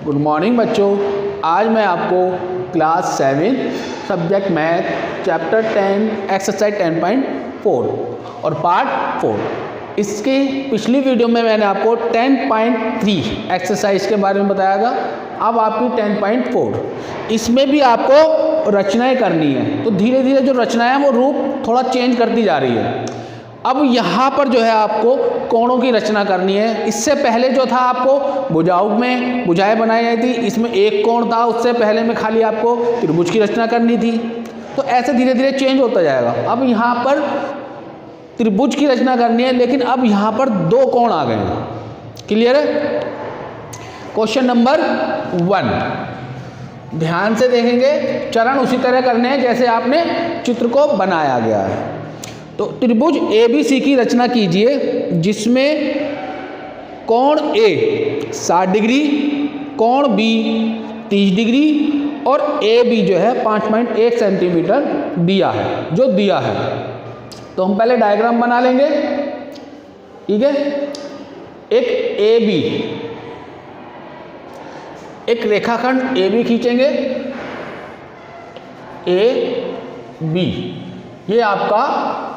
Good morning बच्चों। आज मैं आपको class 7 subject math chapter 10 exercise 10.4 और पार्ट 4 इसके पिछली वीडियो में मैंने आपको 10.3 एक्सरसाइज के बारे में बताया था। अब आपकी 10.4 इसमें भी आपको रचनाएं करनी है। तो धीरे धीरे जो रचनाएं हैं वो रूप थोड़ा चेंज करती जा रही है। अब यहाँ पर जो है आपको कोणों की रचना करनी है। इससे पहले जो था आपको भुजाओं में भुजाएं बनाई जाती थी, इसमें एक कोण था। उससे पहले में खाली आपको त्रिभुज की रचना करनी थी। तो ऐसे धीरे धीरे चेंज होता जाएगा। अब यहाँ पर त्रिभुज की रचना करनी है, लेकिन अब यहाँ पर दो कोण आ गए हैं। क्लियर है? क्वेश्चन नंबर 1 ध्यान से देखेंगे। चरण उसी तरह करने हैं जैसे आपने चित्र को बनाया गया है। तो त्रिभुज ABC की रचना कीजिए जिसमें कोण A 60 डिग्री, कोण B 30 डिग्री और AB जो है 5.1 सेंटीमीटर दिया है, जो दिया है। तो हम पहले डायग्राम बना लेंगे। ठीक है, एक AB, एक रेखाखंड AB खींचेंगे। AB ये आपका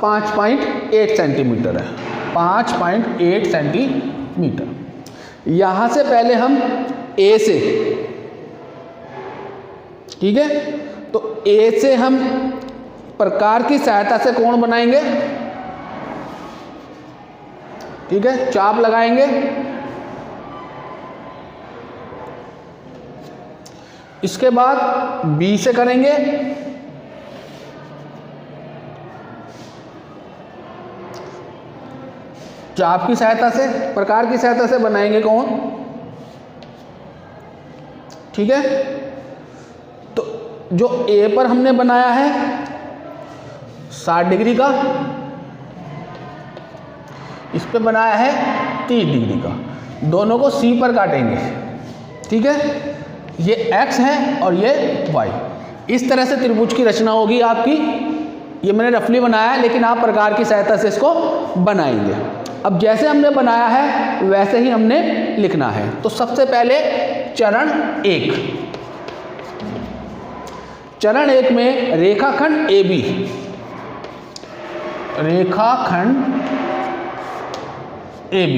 5.8 सेंटीमीटर है, 5.8 सेंटीमीटर। यहां से पहले हम A से, ठीक है, तो A से हम प्रकार की सहायता से कोण बनाएंगे। ठीक है, चाप लगाएंगे। इसके बाद B से करेंगे। चाप की सहायता से, प्रकार की सहायता से बनाएंगे कोण। ठीक है, तो जो A पर हमने बनाया है 60 डिग्री का, इस पे बनाया है 30 डिग्री का। दोनों को C पर काटेंगे। ठीक है, ये X है और ये Y। इस तरह से त्रिभुज की रचना होगी आपकी। ये मैंने रफली बनाया है, लेकिन आप प्रकार की सहायता से इसको बनाएंगे। अब जैसे हमने बनाया है वैसे ही हमने लिखना है। तो सबसे पहले चरण 1, चरण 1 में रेखाखंड AB, रेखाखंड AB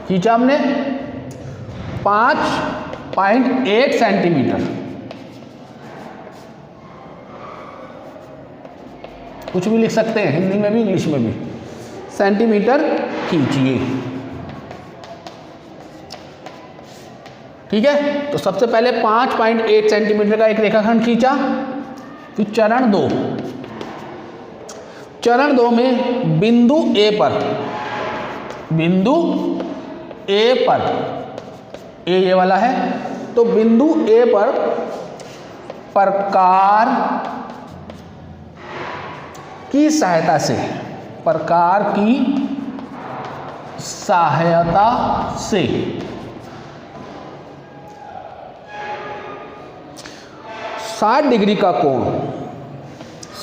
खींचा हमने 5.8 सेंटीमीटर। कुछ भी लिख सकते हैं, हिंदी में भी इंग्लिश में भी। सेंटीमीटर खींचिए। ठीक है, तो सबसे पहले 5.8 सेंटीमीटर का एक रेखाखंड खींचा। फिर चरण 2, चरण 2 में बिंदु A पर, बिंदु A पर, A ये वाला है, तो बिंदु A पर प्रकार की सहायता से, प्रकार की सहायता से 60 डिग्री का कोण,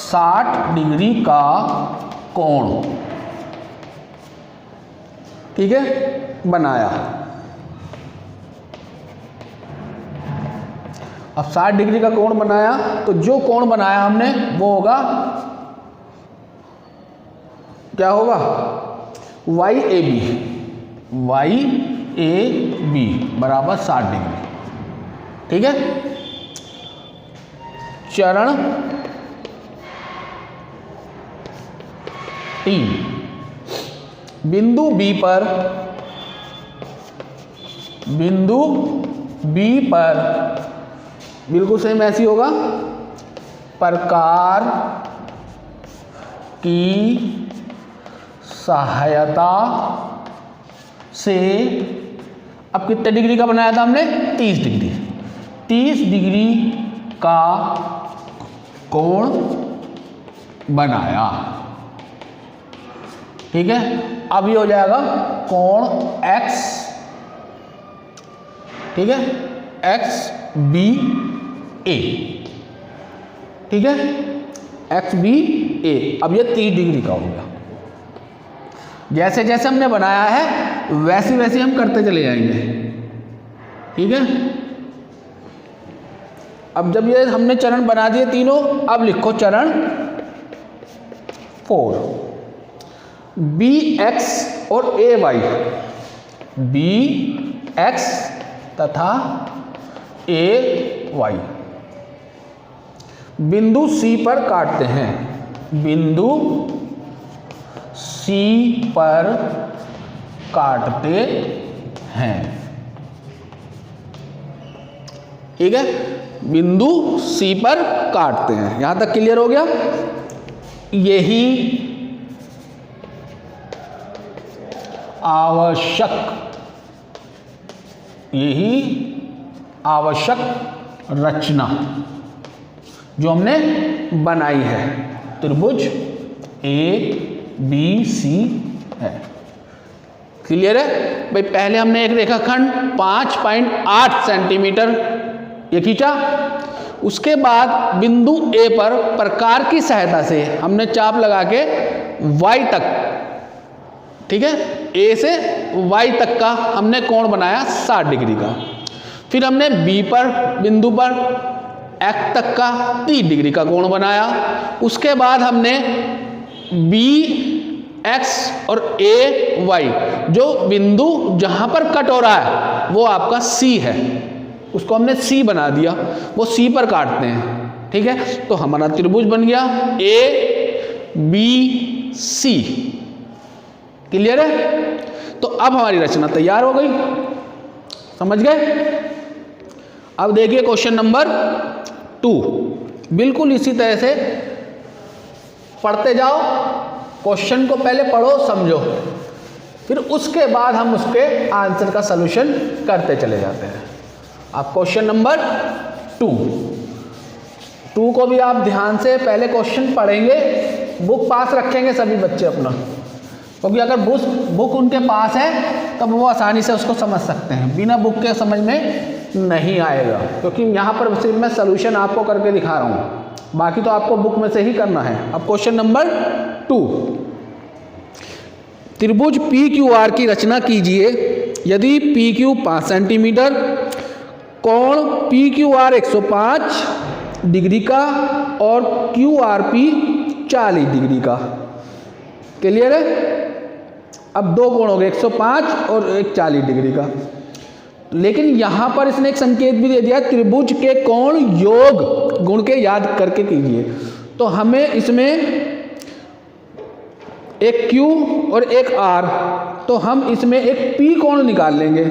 60 डिग्री का कोण, ठीक है, बनाया। अब 60 डिग्री का कोण बनाया, तो जो कोण बनाया हमने वो होगा, क्या होगा, YAB, YAB बराबर 60 डिग्री। ठीक है, चरण 3, बिंदु B पर, बिंदु B पर बिल्कुल सेम ऐसी होगा, प्रकार की सहायता से। अब कितने डिग्री का बनाया था हमने? 30 डिग्री। 30 डिग्री का कोण बनाया। ठीक है, अब ये हो जाएगा कोण X। ठीक है, XBA। ठीक है, XBA। अब ये 30 डिग्री का हो गया। जैसे जैसे हमने बनाया है वैसे वैसे हम करते चले जाएंगे। ठीक है। अब जब ये हमने चरण बना दिए तीनों, अब लिखो चरण 4, बी एक्स और ए वाई, बी एक्स तथा ए वाई बिंदु सी पर काटते हैं, बिंदु सी पर काटते हैं। ठीक है, बिंदु सी पर काटते हैं। यहां तक क्लियर हो गया। यही आवश्यक रचना जो हमने बनाई है, त्रिभुज ए बी सी है। क्लियर है भाई। पहले हमने एक रेखाखंड 5.8 सेंटीमीटर ये खींचा, उसके बाद बिंदु ए पर प्रकार की सहायता से हमने चाप लगा के y तक, ठीक है, ए से y तक का हमने कोण बनाया 60 डिग्री का। फिर हमने बी पर बिंदु पर x तक का 30 डिग्री का कोण बनाया। उसके बाद हमने बी एक्स और ए वाई जो बिंदु जहां पर कट हो रहा है वो आपका सी है, उसको हमने सी बना दिया, वो सी पर काटते हैं। ठीक है, तो हमारा त्रिभुज बन गया ए बी सी। क्लियर है। तो अब हमारी रचना तैयार हो गई, समझ गए। अब देखिए क्वेश्चन नंबर 2, बिल्कुल इसी तरह से पढ़ते जाओ। क्वेश्चन को पहले पढ़ो समझो, फिर उसके बाद हम उसके आंसर का सलूशन करते चले जाते हैं। अब क्वेश्चन नंबर 2 को भी आप ध्यान से पहले क्वेश्चन पढ़ेंगे, बुक पास रखेंगे सभी बच्चे अपना, क्योंकि अगर बुक उनके पास है तब वो आसानी से उसको समझ सकते हैं, बिना बुक के समझ में नहीं आएगा, क्योंकि यहाँ पर सिर्फ मैं सलूशन आपको करके दिखा रहा हूँ, बाकी तो आपको बुक में से ही करना है। अब क्वेश्चन नंबर 2, त्रिभुज पी क्यू आर की रचना कीजिए यदि पी क्यू 5 सेंटीमीटर, कोण पी क्यू आर 105 डिग्री का और क्यू आर पी 40 डिग्री का। क्लियर है। अब दो कोण हो गए, 105 और एक 40 डिग्री का। लेकिन यहां पर इसने एक संकेत भी दे दिया, त्रिभुज के कोण योग गुण के याद करके कीजिए। तो हमें इसमें एक Q और एक R, तो हम इसमें एक P कोण निकाल लेंगे।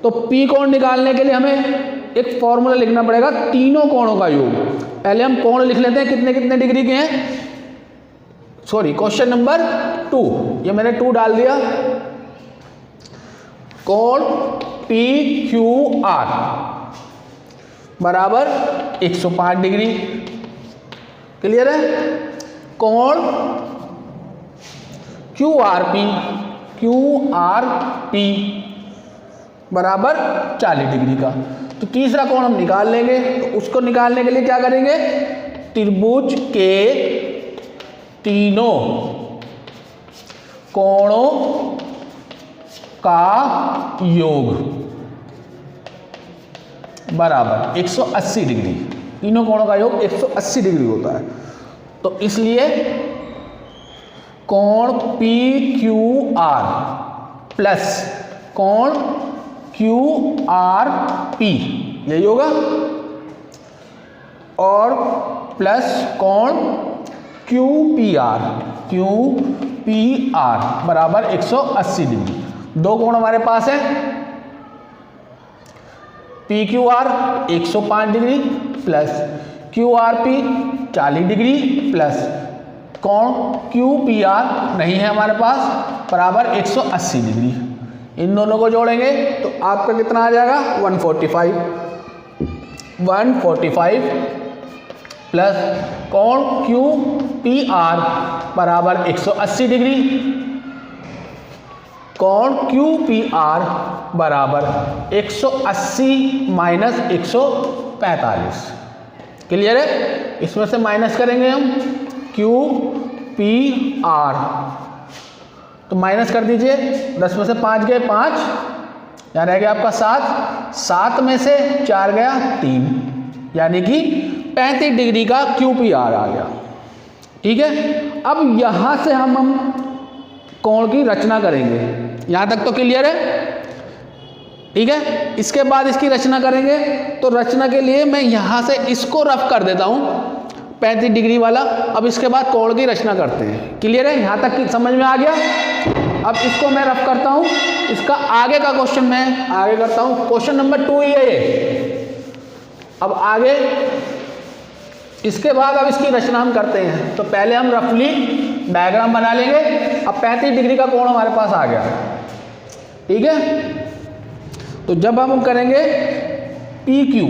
तो P कोण निकालने के लिए हमें एक फॉर्मूला लिखना पड़ेगा, तीनों कोणों का योग। पहले हम कोण लिख लेते हैं कितने कितने डिग्री के हैं। सॉरी, क्वेश्चन नंबर 2, ये मैंने 2 डाल दिया। कोण PQR बराबर 105 डिग्री। क्लियर है। कोण QRP बराबर 40 डिग्री का। तो तीसरा कोण हम निकाल लेंगे। तो उसको निकालने के लिए क्या करेंगे, त्रिभुज के तीनों कोणों का योग बराबर 180 डिग्री। तीनों कोणों का योग 180 डिग्री होता है। तो इसलिए कोण PQR प्लस कोण QRP यही होगा, और प्लस कोण QPR बराबर 180 डिग्री। दो कोण हमारे पास है, PQR 105 degree plus QRP 40 degree plus कोण QPR नहीं है हमारे पास, बराबर 180 डिग्री। इन दोनों को जोड़ेंगे तो आपका कितना आ जाएगा, 145 प्लस कोण QPR बराबर 180 डिग्री, कोण QPR बराबर 180 माइनस 145। क्लियर है। इसमें से माइनस करेंगे हम QPR, तो माइनस कर दीजिए, 10 में से 5 गए 5, यहाँ रह गया आपका 7, 7 में से 4 गया 3, यानी कि 35 डिग्री का QPR आ गया। ठीक है, अब यहाँ से हम कोण की रचना करेंगे। यहाँ तक तो क्लियर है? ठीक है, इसके बाद इसकी रचना करेंगे। तो रचना के लिए मैं यहाँ से इसको रफ कर देता हूँ 35 डिग्री वाला। अब इसके बाद कोण की रचना करते हैं। क्लियर है? यहाँ तक की समझ में आ गया? अब इसको मैं रफ करता हूँ, इसका आगे का क्वेश्चन मैं आगे करता हूँ। क्वेश्चन नंबर 2 ही है ये। अब आगे इसके बाद अब इसकी रचना हम करते हैं। तो पहले हम रफली डायग्राम बना लेंगे। अब 35 डिग्री का कोण हमारे पास आ गया। ठीक है, तो जब हम करेंगे PQ,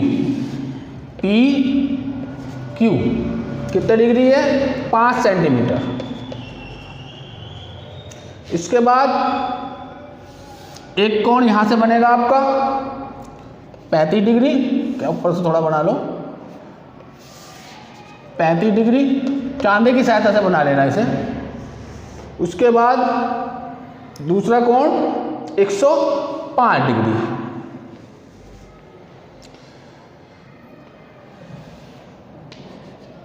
कितने डिग्री है? 5 सेंटीमीटर। इसके बाद एक कोण यहां से बनेगा आपका 35 डिग्री, क्या ऊपर से थोड़ा बना लो, 35 डिग्री, चांदे की सहायता से बना लेना इसे। उसके बाद दूसरा कोण 105 डिग्री।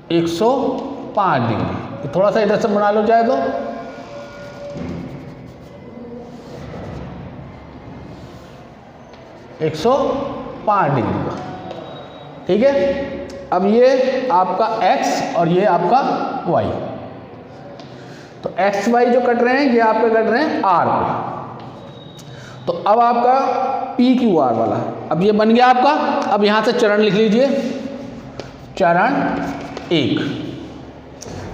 तो 105 डिग्री, थोड़ा सा इधर से बना लो चाहे तो। तो 105 डिग्री का। ठीक है, अब ये आपका x और ये आपका y। तो x y जो कट रहे हैं ये आपके कट रहे हैं r पे। तो अब आपका PQR वाला, अब ये बन गया आपका। अब यहां से चरण लिख लीजिए। चरण 1,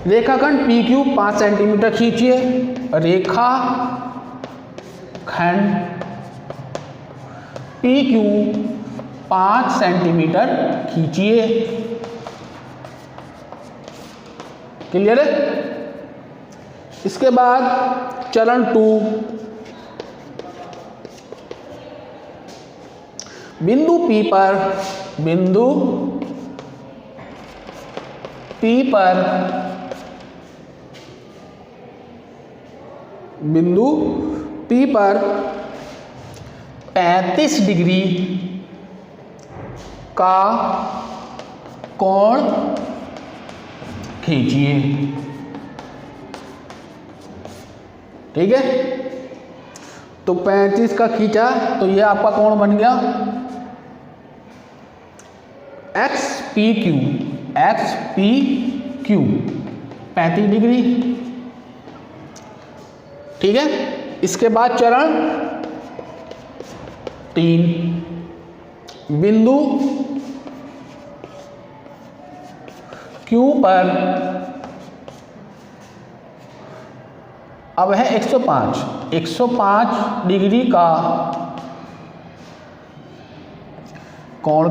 रेखाखंड PQ 5 सेंटीमीटर खींचिए। रेखा खंड PQ 5 सेंटीमीटर खींचिए। क्लियर है? इसके बाद चरण 2, बिंदु P पर 35 डिग्री का कोण खींचिए। ठीक है, तो 35 का खींचा तो ये आपका कोण बन गया XPQ 35 डिग्री। ठीक है, इसके बाद चरण 3, बिंदु Q पर अब है 105 डिग्री का कोण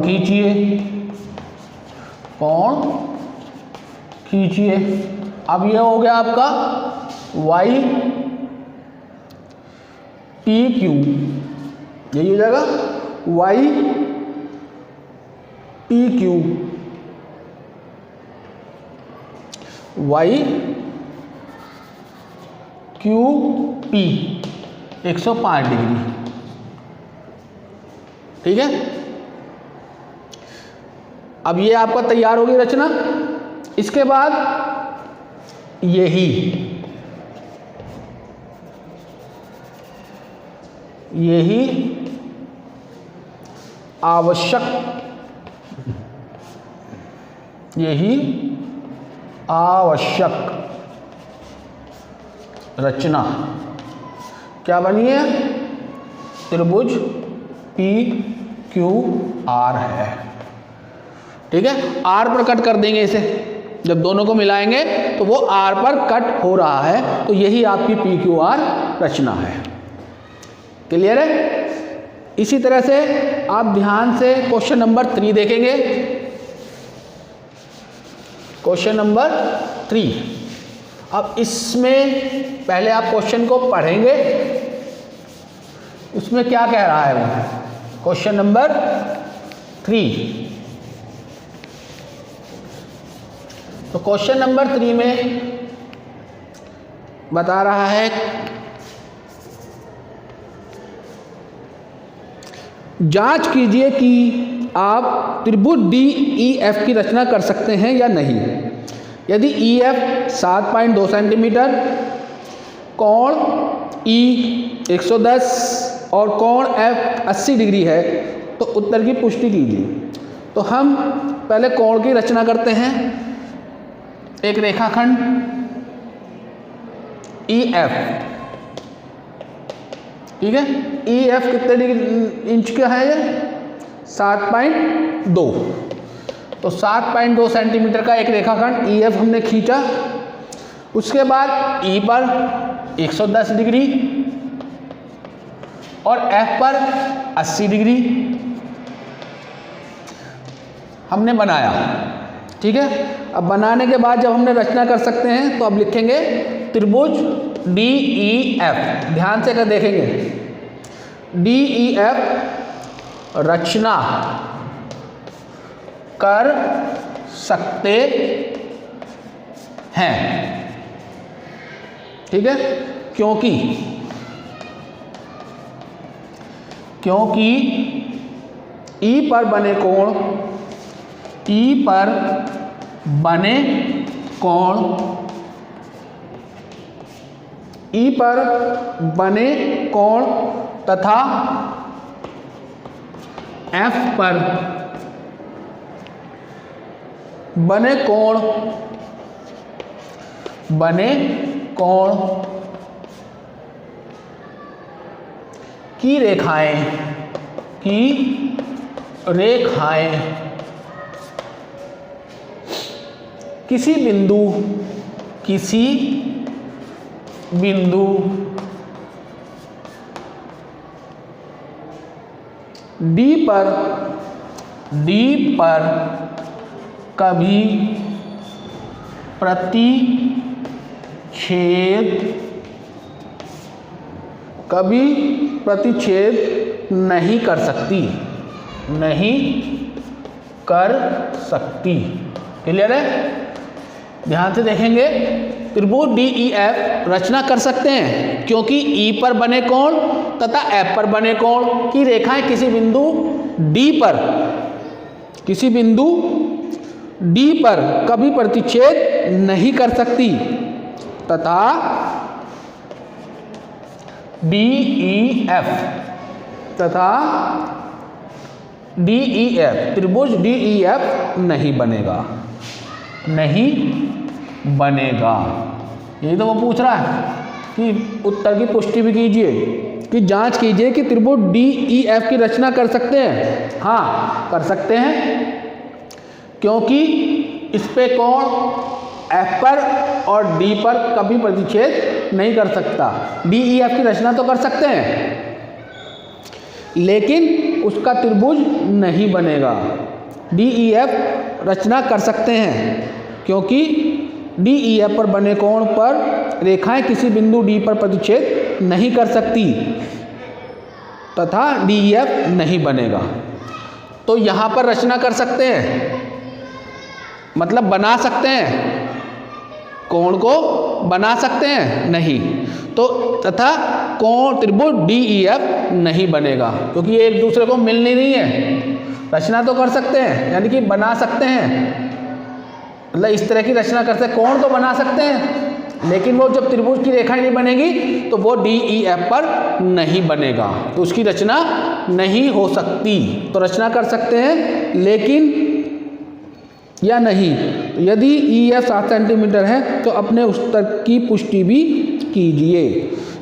खींचिए। अब ये हो गया आपका YPQ, यही हो जाएगा YPQ, YQP 105 डिग्री। ठीक है, अब ये आपका तैयार होगी रचना। इसके बाद यही आवश्यक रचना क्या बनी है? त्रिभुज PQR है। ठीक है, R पर कट कर देंगे इसे। जब दोनों को मिलाएंगे तो वो R पर कट हो रहा है, तो यही आपकी PQR रचना है। क्लियर है? इसी तरह से आप ध्यान से क्वेश्चन नंबर 3 देखेंगे। क्वेश्चन नंबर 3, अब इसमें पहले आप क्वेश्चन को पढ़ेंगे, उसमें क्या कह रहा है वो। क्वेश्चन नंबर 3, तो क्वेश्चन नंबर 3 में बता रहा है जांच कीजिए कि आप त्रिभुज DEF की रचना कर सकते हैं या नहीं। यदि EF 7.2 सेंटीमीटर, कोण E 110 और कोण F 80 डिग्री है तो उत्तर की पुष्टि कीजिए। तो हम पहले कोण की रचना करते हैं। एक रेखाखंड EF, ठीक है। EF कितने डिग्री इंच का है? ये 7.2। तो 7.2 सेंटीमीटर का एक रेखाखंड EF हमने खींचा। उसके बाद E पर 110 डिग्री और F पर 80 डिग्री हमने बनाया, ठीक है। अब बनाने के बाद जब हमने रचना कर सकते हैं तो अब लिखेंगे त्रिभुज DEF। ध्यान से कर देखेंगे, DEF रचना कर सकते हैं, ठीक है। क्योंकि E पर बने कोण, E पर बने कोण, E पर बने कोण तथा F पर बने कोण की रेखाएं किसी बिंदु D पर कभी प्रतिच्छेद नहीं कर सकती। क्लियर है? ध्यान से देखेंगे, त्रिभुज DEF रचना कर सकते हैं क्योंकि E पर बने कोण तथा F पर बने कोण की रेखाएं किसी बिंदु D पर कभी प्रतिच्छेद नहीं कर सकती तथा त्रिभुज DEF नहीं बनेगा। यही तो वो पूछ रहा है कि उत्तर की पुष्टि भी कीजिए, कि जांच कीजिए कि त्रिभुज DEF की रचना कर सकते हैं। हाँ, कर सकते हैं क्योंकि इस पे कोण F पर और D पर कभी प्रतिच्छेद नहीं कर सकता। DEF की रचना तो कर सकते हैं लेकिन उसका त्रिभुज नहीं बनेगा। DEF रचना कर सकते हैं क्योंकि DEF पर बने कोण पर रेखाएं किसी बिंदु D पर प्रतिच्छेद नहीं कर सकती तथा DEF नहीं बनेगा। तो यहाँ पर रचना कर सकते हैं मतलब बना सकते हैं, कोण को बना सकते हैं नहीं, तो तथा कोण त्रिभुज DEF नहीं बनेगा क्योंकि ये एक दूसरे को मिल नहीं रही है। रचना तो कर सकते हैं यानी कि बना सकते हैं, मतलब इस तरह की रचना करते हैं, कोण तो बना सकते हैं लेकिन वो जब त्रिभुज की रेखाएं नहीं बनेगी तो वो DEF पर नहीं बनेगा, तो उसकी रचना नहीं हो सकती। तो रचना कर सकते हैं लेकिन या नहीं। यदि EF 7 सेंटीमीटर है तो अपने उत्तर की पुष्टि भी कीजिए।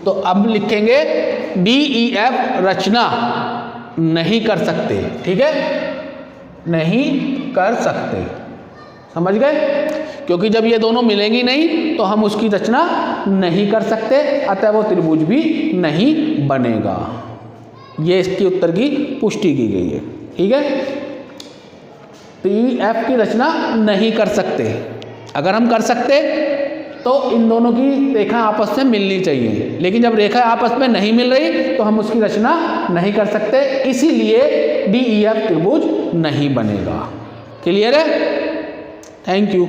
तो अब लिखेंगे DEF रचना नहीं कर सकते, ठीक है, नहीं कर सकते। समझ गए? क्योंकि जब ये दोनों मिलेंगी नहीं तो हम उसकी रचना नहीं कर सकते, अतः वो त्रिभुज भी नहीं बनेगा। ये इसके उत्तर की पुष्टि की गई है, ठीक है। DEF की रचना नहीं कर सकते। अगर हम कर सकते तो इन दोनों की रेखा आपस में मिलनी चाहिए, लेकिन जब रेखा आपस में नहीं मिल रही तो हम उसकी रचना नहीं कर सकते, इसीलिए DEF त्रिभुज नहीं बनेगा। क्लियर है? Thank you.